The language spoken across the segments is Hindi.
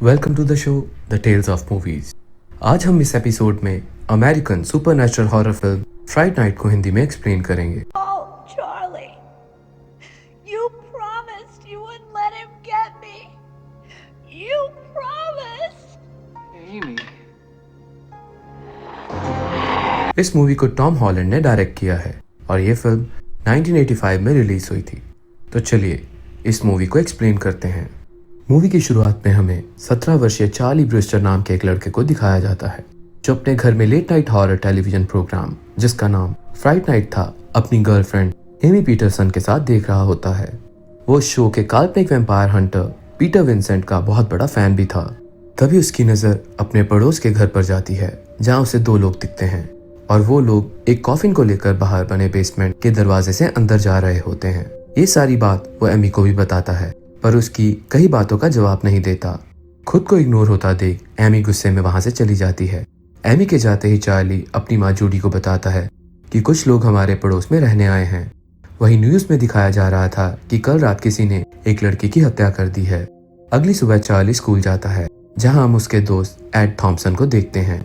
Welcome to the show the Tales of Movies. आज हम इस एपिसोड में American supernatural horror film Fright Night को हिंदी में एक्सप्लेन करेंगे। Oh, Charlie, you promised you wouldn't let him get me. You promised. Amy. इस मूवी को टॉम हॉलैंड ने डायरेक्ट किया है और ये फिल्म 1985 में रिलीज हुई थी। तो चलिए इस मूवी को एक्सप्लेन करते हैं। मूवी की शुरुआत में हमें 17 वर्षीय चार्ली ब्रूस्टर नाम के एक लड़के को दिखाया जाता है जो अपने घर में late night horror television programme जिसका नाम फ्राइट नाइट था अपनी गर्लफ्रेंड एमी पीटरसन के साथ देख रहा होता है। वो शो के काल्पनिक वैम्पायर हंटर पीटर विंसेंट का बहुत बड़ा फैन भी था। तभी उसकी नजर अपने पड़ोस के घर पर जाती है जहाँ उसे दो लोग दिखते हैं और वो लोग एक कॉफिन को लेकर बाहर बने बेसमेंट के दरवाजे से अंदर जा रहे होते हैं। ये सारी बात वो एमी को भी बताता है पर उसकी कई बातों का जवाब नहीं देता। खुद को इग्नोर होता देख एमी गुस्से में वहां से चली जाती है। एमी के जाते ही चार्ली अपनी माँ जूडी को बताता है कि कुछ लोग हमारे पड़ोस में रहने आए हैं। वही न्यूज में दिखाया जा रहा था कि कल रात किसी ने एक लड़की की हत्या कर दी है। अगली सुबह चार्ली स्कूल जाता है जहाँ हम उसके दोस्त एड थॉम्पसन को देखते हैं।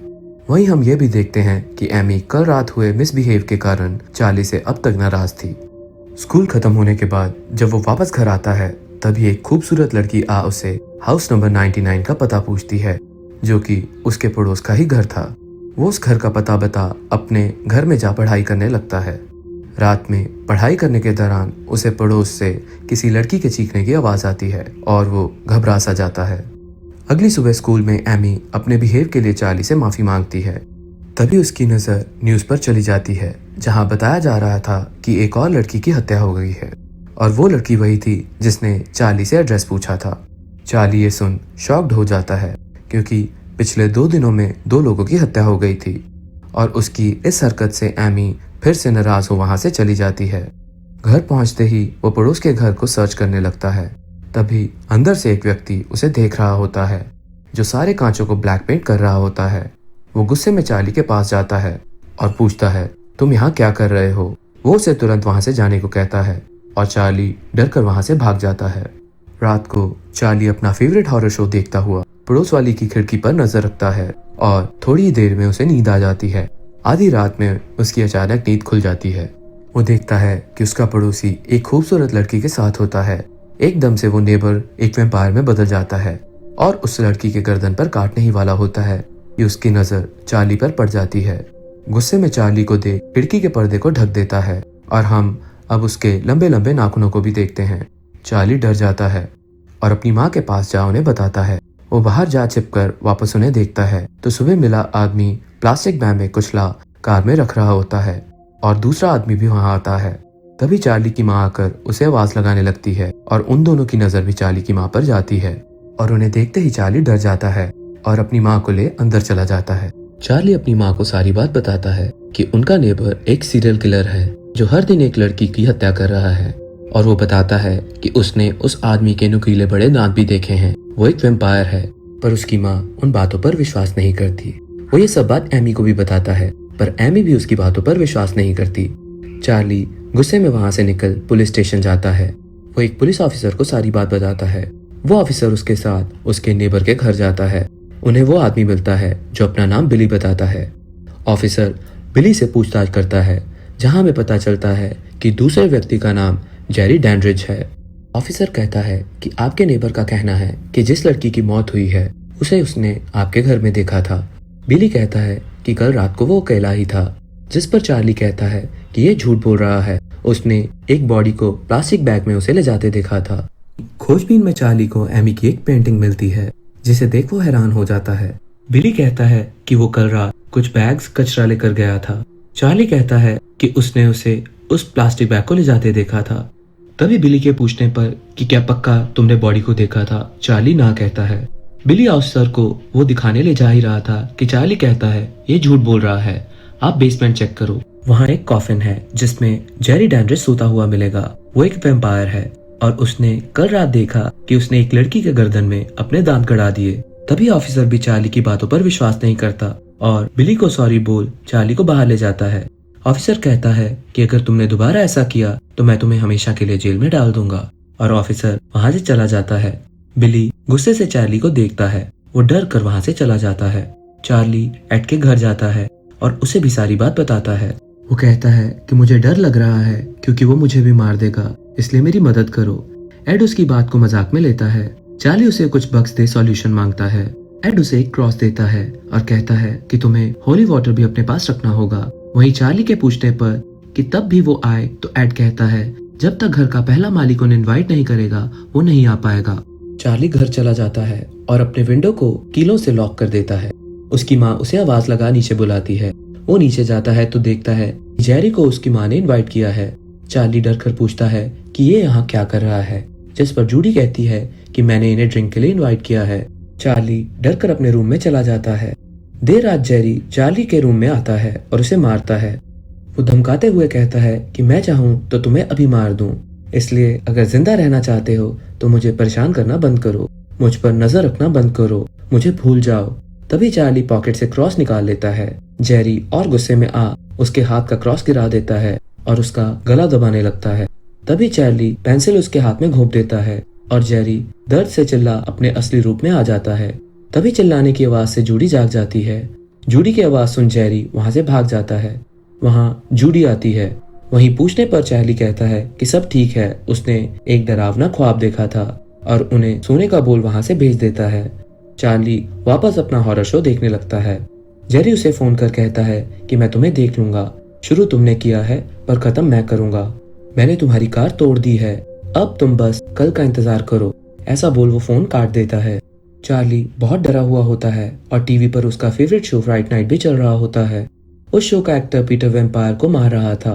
वहीं हम ये भी देखते हैं कि एमी कल रात हुए मिसबिहेव के कारण चार्ली से अब तक नाराज थी। स्कूल खत्म होने के बाद जब वो वापस घर आता है तभी एक खूबसूरत लड़की उसे हाउस नंबर 99 का पता पूछती है जो कि उसके पड़ोस का ही घर था। वो उस घर का पता बता अपने घर में जा पढ़ाई करने लगता है। रात में पढ़ाई करने के दौरान उसे पड़ोस से किसी लड़की के चीखने की आवाज आती है और वो घबरा सा जाता है। अगली सुबह स्कूल में एमी अपने बिहेव के लिए चार्ली से माफी मांगती है। तभी उसकी नजर न्यूज पर चली जाती है जहां बताया जा रहा था कि एक और लड़की की हत्या हो गई है और वो लड़की वही थी जिसने चार्ली से एड्रेस पूछा था। चार्ली ये सुन शॉक्ड हो जाता है क्योंकि पिछले 2 दिनों में 2 लोगों की हत्या हो गई थी और उसकी इस हरकत से एमी फिर से नाराज हो वहां से चली जाती है। घर पहुंचते ही वो पड़ोस के घर को सर्च करने लगता है। तभी अंदर से एक व्यक्ति उसे देख रहा होता है जो सारे कांचों को ब्लैक पेंट कर रहा होता है। वो गुस्से में चार्ली के पास जाता है और पूछता है तुम यहाँ क्या कर रहे हो। वो उसे तुरंत वहां से जाने को कहता है और चार्ली डर कर वहां से भाग जाता है। रात को चार्ली अपना फेवरेट हॉरर शो देखता हुआ पड़ोस वाली की खिड़की पर नजर रखता है और थोड़ी देर में उसे नींद आ जाती है। आधी रात में उसकी अचानक नींद खुल जाती है। वो देखता है कि उसका पड़ोसी एक खूबसूरत लड़की के साथ होता है। एकदम से वो नेबर एक वैम्पायर में बदल जाता है और उस लड़की के गर्दन पर काटने ही वाला होता है कि उसकी नजर चार्ली पर पड़ जाती है। गुस्से में चार्ली को देख खिड़की के पर्दे को ढक देता है और हम अब उसके लंबे लंबे नाखूनों को भी देखते हैं। चार्ली डर जाता है और अपनी माँ के पास जा उन्हें बताता है। वो बाहर जा छिपकर वापस उन्हें देखता है तो सुबह मिला आदमी प्लास्टिक बैग में कुचला कार में रख रहा होता है और दूसरा आदमी भी वहां आता है। तभी चार्ली की माँ आकर उसे आवाज लगाने लगती है और उन दोनों की नजर भी चार्ली की माँ पर जाती है और उन्हें देखते ही चार्ली डर जाता है और अपनी माँ को ले अंदर चला जाता है। चार्ली अपनी माँ को सारी बात बताता है कि उनका नेबर एक सीरियल किलर है जो हर दिन एक लड़की की हत्या कर रहा है और वो बताता है कि उसने उस आदमी के नुकीले बड़े दांत भी देखे हैं। वो एक वैम्पायर है पर उसकी माँ उन बातों पर विश्वास नहीं करती। वो ये सब बात एमी को भी बताता है पर एमी भी उसकी बातों पर विश्वास नहीं करती। चार्ली गुस्से में वहां से निकल पुलिस स्टेशन जाता है। वो एक पुलिस ऑफिसर को सारी बात बताता है। वो ऑफिसर उसके साथ उसके नेबर के घर जाता है। उन्हें वो आदमी मिलता है जो अपना नाम बिली बताता है। ऑफिसर बिली से पूछताछ करता है जहां हमें पता चलता है कि दूसरे व्यक्ति का नाम जेरी डैंड्रिज है। ऑफिसर कहता है कि आपके नेबर का कहना है कि जिस लड़की की मौत हुई है उसे उसने आपके घर में देखा था। बिली कहता है कि कल रात को वो अकेला ही था, जिस पर चार्ली कहता है कि ये झूठ बोल रहा है, उसने एक बॉडी को प्लास्टिक बैग में उसे ले जाते देखा था। खोजबीन में चार्ली को एमी की एक पेंटिंग मिलती है जिसे देख वो हैरान हो जाता है। बिली कहता है कि वो कल रात कुछ बैग्स कचरा लेकर गया था। चार्ली कहता है कि उसने उसे उस प्लास्टिक बैग को ले जाते देखा था। तभी बिली के पूछने पर कि क्या पक्का तुमने बॉडी को देखा था, चार्ली ना कहता है। बिली ऑफिसर को वो दिखाने ले जा ही रहा था कि चार्ली कहता है ये झूठ बोल रहा है, आप बेसमेंट चेक करो, वहाँ एक कॉफिन है जिसमें जेरी डैंड्रिज सोता हुआ मिलेगा। वो एक वैम्पायर है और उसने कल रात देखा कि उसने एक लड़की के गर्दन में अपने दांत गड़ा दिए। तभी ऑफिसर भी चार्ली की बातों पर विश्वास नहीं करता और बिली को सॉरी बोल चार्ली को बाहर ले जाता है। ऑफिसर कहता है कि अगर तुमने दोबारा ऐसा किया तो मैं तुम्हें हमेशा के लिए जेल में डाल दूंगा और ऑफिसर वहां से चला जाता है। बिली गुस्से से चार्ली को देखता है। वो डर कर वहां से चला जाता है। चार्ली एड के घर जाता है और उसे भी सारी बात बताता है। वो कहता है कि मुझे डर लग रहा है क्योंकि वो मुझे भी मार देगा, इसलिए मेरी मदद करो। एड उसकी बात को मजाक में लेता है। चार्ली उसे कुछ बक्स दे सॉल्यूशन मांगता है। एड उसे एक क्रॉस देता है और कहता है कि तुम्हें होली वाटर भी अपने पास रखना होगा। वहीं चार्ली के पूछने पर कि तब भी वो आए तो एड कहता है जब तक घर का पहला मालिक उन्हें इनवाइट नहीं करेगा वो नहीं आ पाएगा। चार्ली घर चला जाता है और अपने विंडो को कीलों से लॉक कर देता है। उसकी माँ उसे आवाज लगा नीचे बुलाती है। वो नीचे जाता है तो देखता है जेरी को उसकी माँ ने इनवाइट किया है। चार्ली डर कर पूछता है कि ये यहाँ क्या कर रहा है, जिस पर जूडी कहती है कि मैंने इन्हें ड्रिंक के लिए इनवाइट किया है। चार्ली डर कर अपने रूम में चला जाता है। देर रात जेरी चार्ली के रूम में आता है और उसे मारता है। वो धमकाते हुए कहता है कि मैं चाहूँ तो तुम्हें अभी मार दूं, इसलिए अगर जिंदा रहना चाहते हो तो मुझे परेशान करना बंद करो, मुझ पर नजर रखना बंद करो, मुझे भूल जाओ। तभी चार्ली पॉकेट से क्रॉस निकाल लेता है। जेरी और गुस्से में आ उसके हाथ का क्रॉस गिरा देता है और उसका गला दबाने लगता है। तभी चार्ली पेंसिल उसके हाथ में घोंप देता है और जेरी दर्द से चिल्ला अपने असली रूप में आ जाता है। तभी चिल्लाने की आवाज से जूडी जाग जाती है। जूडी की आवाज सुन जेरी वहां से भाग जाता है। वहां जूडी आती है। वहीं पूछने पर चार्ली कहता है कि सब ठीक है, उसने एक डरावना ख्वाब देखा था और उन्हें सोने का बोल वहां से भेज देता है। चार्ली वापस अपना हॉरर शो देखने लगता है। जेरी उसे फोन कर कहता है कि मैं तुम्हें देख लूंगा, शुरू तुमने किया है पर खत्म मैं करूंगा। मैंने तुम्हारी कार तोड़ दी है, अब तुम बस कल का इंतजार करो। ऐसा बोल वो फोन काट देता है। चार्ली बहुत डरा हुआ होता है और टीवी पर उसका फेवरेट शो फ्राइडे नाइट भी चल रहा होता है। उस शो का एक्टर पीटर वेम्पायर को मार रहा था।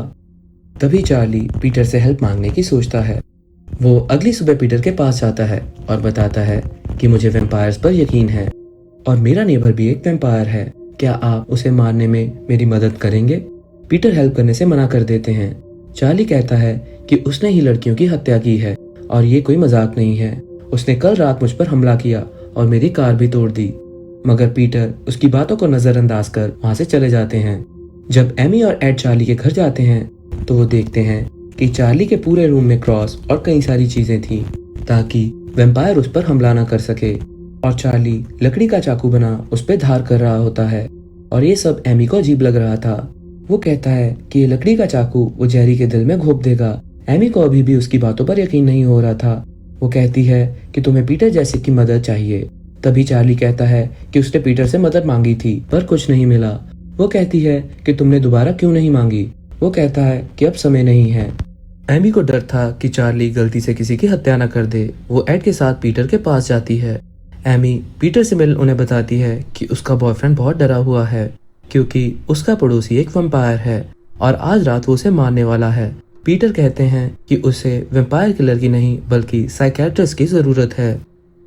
तभी चार्ली पीटर से हेल्प मांगने की सोचता है। वो अगली सुबह पीटर के पास जाता है और बताता है कि मुझे वेम्पायर्स पर यकीन है और मेरा नेबर भी एक वेम्पायर है, क्या आप उसे मारने में मेरी मदद करेंगे? पीटर हेल्प करने से मना कर देते हैं। चार्ली कहता है कि उसने ही लड़कियों की हत्या की है और ये कोई मजाक नहीं है। उसने कल रात मुझ पर हमला किया और मेरी कार भी तोड़ दी। मगर पीटर उसकी बातों को नजरअंदाज कर वहां से चले जाते हैं। जब एमी और एड चार्ली के घर जाते हैं तो वो देखते हैं कि चार्ली के पूरे रूम में क्रॉस और कई सारी चीजें थी ताकि वेम्पायर उस पर हमला न कर सके। और चार्ली लकड़ी का चाकू बना उस पर धार कर रहा होता है और ये सब एमी को अजीब लग रहा था। वो कहता है कि ये लकड़ी का चाकू वो जेरी के दिल में घोंप देगा। एमी को अभी भी उसकी बातों पर यकीन नहीं हो रहा था। वो कहती है कि तुम्हें पीटर जैसे की मदद चाहिए। तभी चार्ली कहता है कि उसने पीटर से मदद मांगी थी पर कुछ नहीं मिला। वो कहती है कि तुमने दोबारा क्यों नहीं मांगी? वो कहता है कि अब समय नहीं है। एमी को डर था कि चार्ली गलती से किसी की हत्या न कर दे। वो एड के साथ पीटर के पास जाती है। एमी पीटर से मिल उन्हें बताती है कि उसका बॉयफ्रेंड बहुत डरा हुआ है क्योंकि उसका पड़ोसी एक वैम्पायर है और आज रात वो उसे मारने वाला है। पीटर कहते हैं कि उसे वैम्पायर किलर की नहीं बल्कि साइकियाट्रिस्ट की जरूरत है।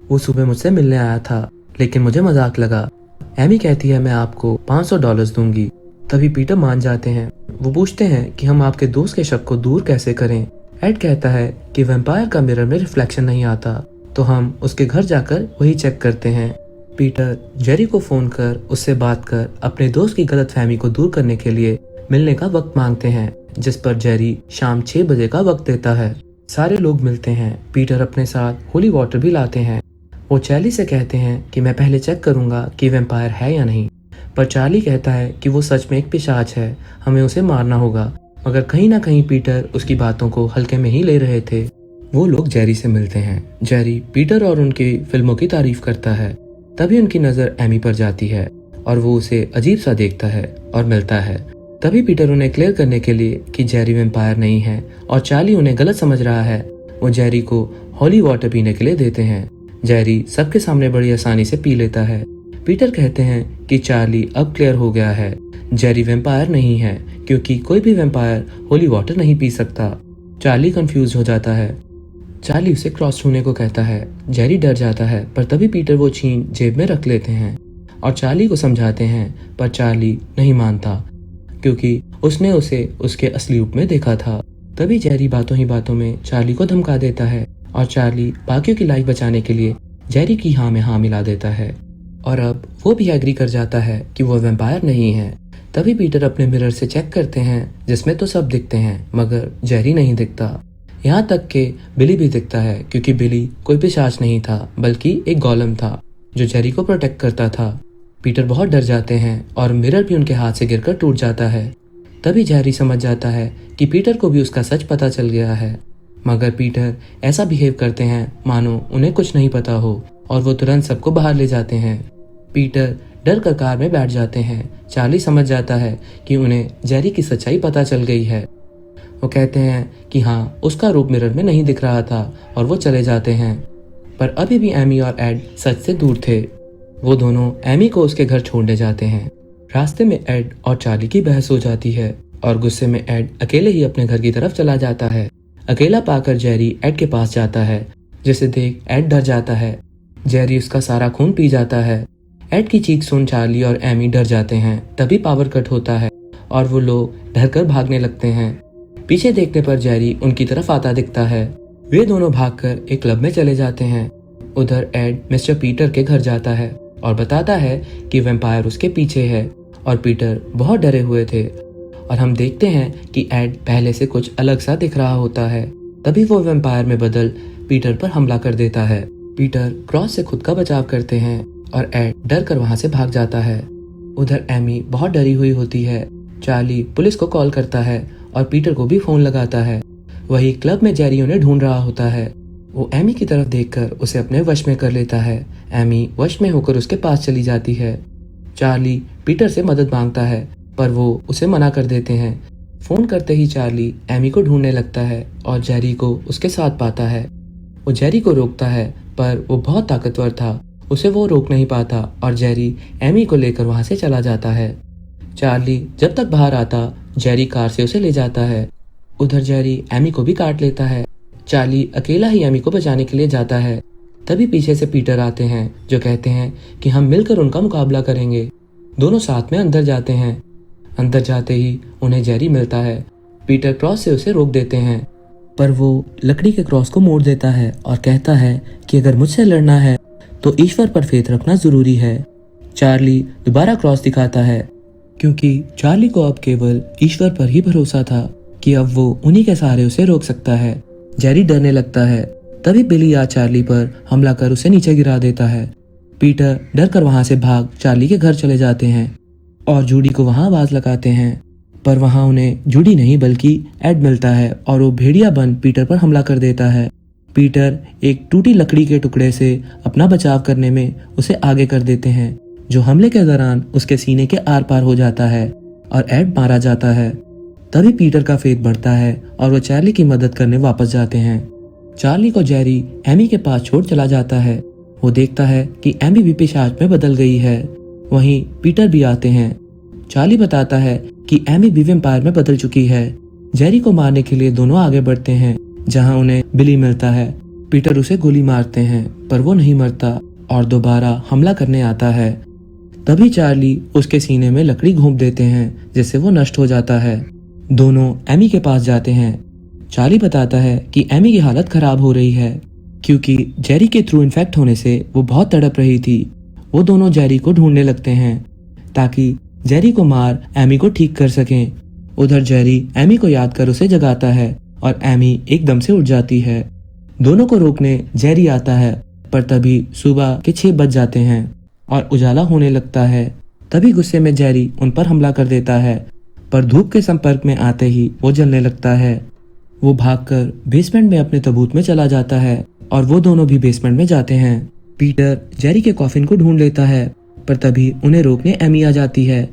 वो सुबह मुझसे मिलने आया था लेकिन मुझे मजाक लगा। एमी कहती है मैं आपको $500 दूंगी। तभी पीटर मान जाते हैं। वो पूछते हैं कि हम आपके दोस्त के शक को दूर कैसे करें। एड कहता है कि वैम्पायर का मिरर में रिफ्लेक्शन नहीं आता तो हम उसके घर जाकर वही चेक करते हैं। पीटर जेरी को फोन कर उससे बात कर अपने दोस्त की गलतफहमी को दूर करने के लिए मिलने का वक्त मांगते हैं, जिस पर जेरी शाम 6 बजे का वक्त देता है। सारे लोग मिलते हैं। पीटर अपने साथ होली वाटर भी लाते हैं। वो चार्ली से कहते हैं कि मैं पहले चेक करूंगा कि वैम्पायर है या नहीं, पर चार्ली कहता है कि वो सच में एक पिशाच है, हमें उसे मारना होगा। मगर कहीं ना कहीं पीटर उसकी बातों को हल्के में ही ले रहे थे। वो लोग जेरी से मिलते हैं। जेरी पीटर और उनकी फिल्मों की तारीफ करता है। तभी उनकी नजर एमी पर जाती है और वो उसे अजीब सा देखता है और मिलता है। तभी पीटर उन्हें क्लियर करने के लिए कि जेरी वैम्पायर नहीं है और चार्ली उन्हें गलत समझ रहा है, वो जेरी को होली वाटर पीने के लिए देते हैं। जेरी सबके सामने बड़ी आसानी से पी लेता है। पीटर कहते हैं कि चार्ली अब क्लियर हो गया है, जेरी वैम्पायर नहीं है क्योंकि कोई भी वैम्पायर होली वाटर नहीं पी सकता। चार्ली कंफ्यूज हो जाता है। चार्ली उसे क्रॉस छूने को कहता है। जेरी डर जाता है पर तभी पीटर वो छीन जेब में रख लेते हैं और चार्ली को समझाते हैं, पर चार्ली नहीं मानता क्योंकि उसने उसे उसके असली रूप में देखा था। तभी जेरी बातों ही बातों में चार्ली को धमका देता है और चार्ली बाकियों की लाइफ बचाने के लिए जेरी की हाँ में हाँ मिला देता है और अब वो भी एग्री कर जाता है कि वो वैम्पायर नहीं है। तभी पीटर अपने मिरर से चेक करते हैं जिसमें तो सब दिखते हैं मगर जेरी नहीं दिखता। यहाँ तक कि बिली भी दिखता है, क्योंकि बिली कोई पिशाच नहीं था बल्कि एक गोलम था जो जेरी को प्रोटेक्ट करता था। पीटर बहुत डर जाते हैं और मिरर भी उनके हाथ से गिरकर टूट जाता है। तभी जेरी समझ जाता है कि पीटर को भी उसका सच पता चल गया है, मगर पीटर ऐसा बिहेव करते हैं मानो उन्हें कुछ नहीं पता हो और वो तुरंत सबको बाहर ले जाते हैं। पीटर डर कर कार में बैठ जाते हैं। चार्ली समझ जाता है कि उन्हें जेरी की सच्चाई पता चल गई है। वो कहते हैं कि हाँ, उसका रूप मिरर में नहीं दिख रहा था और वो चले जाते हैं। पर अभी भी एमी और एड सच से दूर थे। वो दोनों एमी को उसके घर छोड़ने जाते हैं। रास्ते में एड और चार्ली की बहस हो जाती है और गुस्से में एड अकेले ही अपने घर की तरफ चला जाता है। अकेला पाकर जेरी एड के पास जाता है, जिसे देख एड डर जाता है। जेरी उसका सारा खून पी जाता है। एड की चीख सुन चार्ली और एमी डर जाते हैं। तभी पावर कट होता है और वो लोग डर कर भागने लगते हैं। पीछे देखने पर जेरी उनकी तरफ आता दिखता है। वे दोनों भागकर एक क्लब में चले जाते हैं। उधर एड मिस्टर पीटर के घर जाता है और बताता है कि वैम्पायर उसके पीछे है और पीटर बहुत डरे हुए थे। और हम देखते हैं कि एड पहले से कुछ अलग सा दिख रहा होता है। तभी वो वैम्पायर में बदल पीटर पर हमला कर देता है। पीटर क्रॉस से खुद का बचाव करते हैं और एड डर कर वहां से भाग जाता है। उधर एमी बहुत डरी हुई होती है। चार्ली पुलिस को कॉल करता है और पीटर को भी फोन लगाता है। वही क्लब में जेरी उन्हें ढूंढ रहा होता है। वो एमी की तरफ देखकर उसे अपने वश में कर लेता है। एमी वश में होकर उसके पास चली जाती है। चार्ली पीटर से मदद मांगता है, पर वो उसे मना कर देते हैं। फोन करते ही चार्ली एमी को ढूंढने लगता है और जेरी को उसके साथ पाता है। वो जेरी को रोकता है, पर वो बहुत ताकतवर था, उसे वो रोक नहीं पाता और जेरी एमी को लेकर वहां से चला जाता है। चार्ली जब तक बाहर आता, जेरी कार से उसे ले जाता है। उधर जेरी एमी को भी काट लेता है। चार्ली अकेला ही एमी को बचाने के लिए जाता है। तभी पीछे से पीटर आते हैं, जो कहते हैं कि हम मिलकर उनका मुकाबला करेंगे। दोनों साथ में अंदर जाते हैं। अंदर जाते ही उन्हें जेरी मिलता है। पीटर क्रॉस से उसे रोक देते हैं, पर वो लकड़ी के क्रॉस को मोड़ देता है और कहता है कि अगर मुझसे लड़ना है तो ईश्वर पर फेथ रखना जरूरी है। चार्ली दोबारा क्रॉस दिखाता है, क्योंकि चार्ली को अब केवल ईश्वर पर ही भरोसा था कि अब वो उन्हीं के सहारे उसे रोक सकता है। जेरी डरने लगता है। तभी बिली आ चार्ली पर हमला कर उसे नीचे गिरा देता है। पीटर डर कर वहां से भाग चार्ली के घर चले जाते हैं और जूडी को वहां आवाज लगाते हैं, पर वहां उन्हें जूडी नहीं बल्कि एड मिलता है और वो भेड़िया बन पीटर पर हमला कर देता है। पीटर एक टूटी लकड़ी के टुकड़े से अपना बचाव करने में उसे आगे कर देते हैं, जो हमले के दौरान उसके सीने के आर पार हो जाता है और एड मारा जाता है। तभी पीटर का फेथ बढ़ता है और वो चार्ली की मदद करने वापस जाते हैं। चार्ली को जेरी एमी के पास छोड़ चला जाता है। वो देखता है कि एमी भी पिशाच में बदल गई है। वहीं पीटर भी आते हैं। चार्ली बताता है कि एमी भी वैम्पायर में बदल चुकी है। जेरी को मारने के लिए दोनों आगे बढ़ते हैं, जहां उन्हें बिली मिलता है। पीटर उसे गोली मारते हैं, पर वो नहीं मरता और दोबारा हमला करने आता है। तभी चार्ली उसके सीने में लकड़ी घोंप देते हैं, जिससे वो नष्ट हो जाता है। दोनों एमी के पास जाते हैं। चार्ली बताता है कि एमी की हालत खराब हो रही है, क्योंकि जेरी के थ्रू इन्फेक्ट होने से वो बहुत तड़प रही थी। वो दोनों जेरी को ढूंढने लगते हैं ताकि जेरी को मार एमी को ठीक कर सकें। उधर जेरी एमी को याद कर उसे जगाता है और एमी एकदम से उठ जाती है। दोनों को रोकने जेरी आता है, पर तभी सुबह के 6 बज जाते हैं और उजाला होने लगता है। तभी गुस्से में जेरी उन पर हमला कर देता है, पर धूप के संपर्क में आते ही वो जलने लगता है। वो भागकर बेसमेंट में अपने तबूत में चला जाता है और वो दोनों भी बेसमेंट में जाते हैं। पीटर जेरी के कॉफिन को ढूंढ लेता है, पर तभी उन्हें रोकने एमी आ जाती है।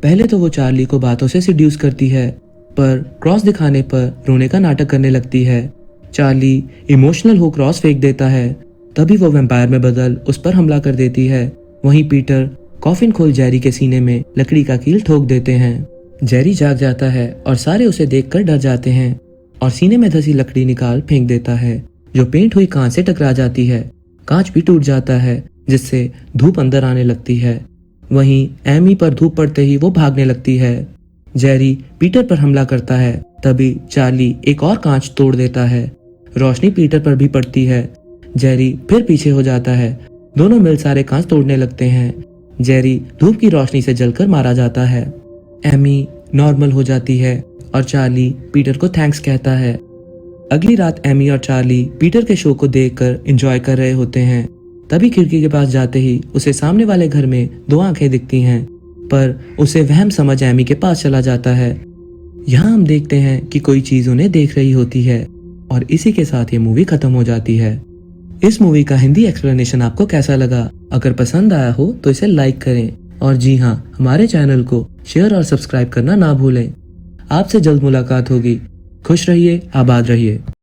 पहले तो वो चार्ली को बातों से सिड्यूस करती है, पर क्रॉस दिखाने पर रोने का नाटक करने लगती है। चार्ली इमोशनल हो क्रॉस फेंक देता है। तभी वो वैम्पायर में बदल उस पर हमला कर देती है। वहीं पीटर कॉफिन खोल जेरी के सीने में लकड़ी का कील ठोक देते हैं। जेरी जाग जाता है और सारे उसे देखकर डर जाते हैं और सीने में धसी लकड़ी निकाल फेंक देता है, जो पेंट हुई कांच से टकरा जाती है। कांच भी टूट जाता है, जिससे धूप अंदर आने लगती है। वहीं एमी पर धूप पड़ते ही वो भागने लगती है। जेरी पीटर पर हमला करता है। तभी चार्ली एक और कांच तोड़ देता है। रोशनी पीटर पर भी पड़ती है। जेरी फिर पीछे हो जाता है। दोनों मिल सारे कांच तोड़ने लगते हैं। जेरी धूप की रोशनी से जलकर मारा जाता है। एमी नॉर्मल हो जाती है और चार्ली पीटर को थैंक्स कहता है। अगली रात एमी और चार्ली पीटर के शो को देखकर एंजॉय कर रहे होते हैं। तभी खिड़की के पास जाते ही उसे सामने वाले घर में 2 आंखें दिखती हैं, पर उसे वहम समझ एमी के पास चला जाता है। यहाँ हम देखते हैं कि कोई चीज उन्हें देख रही होती है और इसी के साथ ये मूवी खत्म हो जाती है। इस मूवी का हिंदी एक्सप्लेनेशन आपको कैसा लगा? अगर पसंद आया हो तो इसे लाइक करें और जी हाँ, हमारे चैनल को शेयर और सब्सक्राइब करना ना भूलें। आपसे जल्द मुलाकात होगी। खुश रहिए, आबाद रहिए।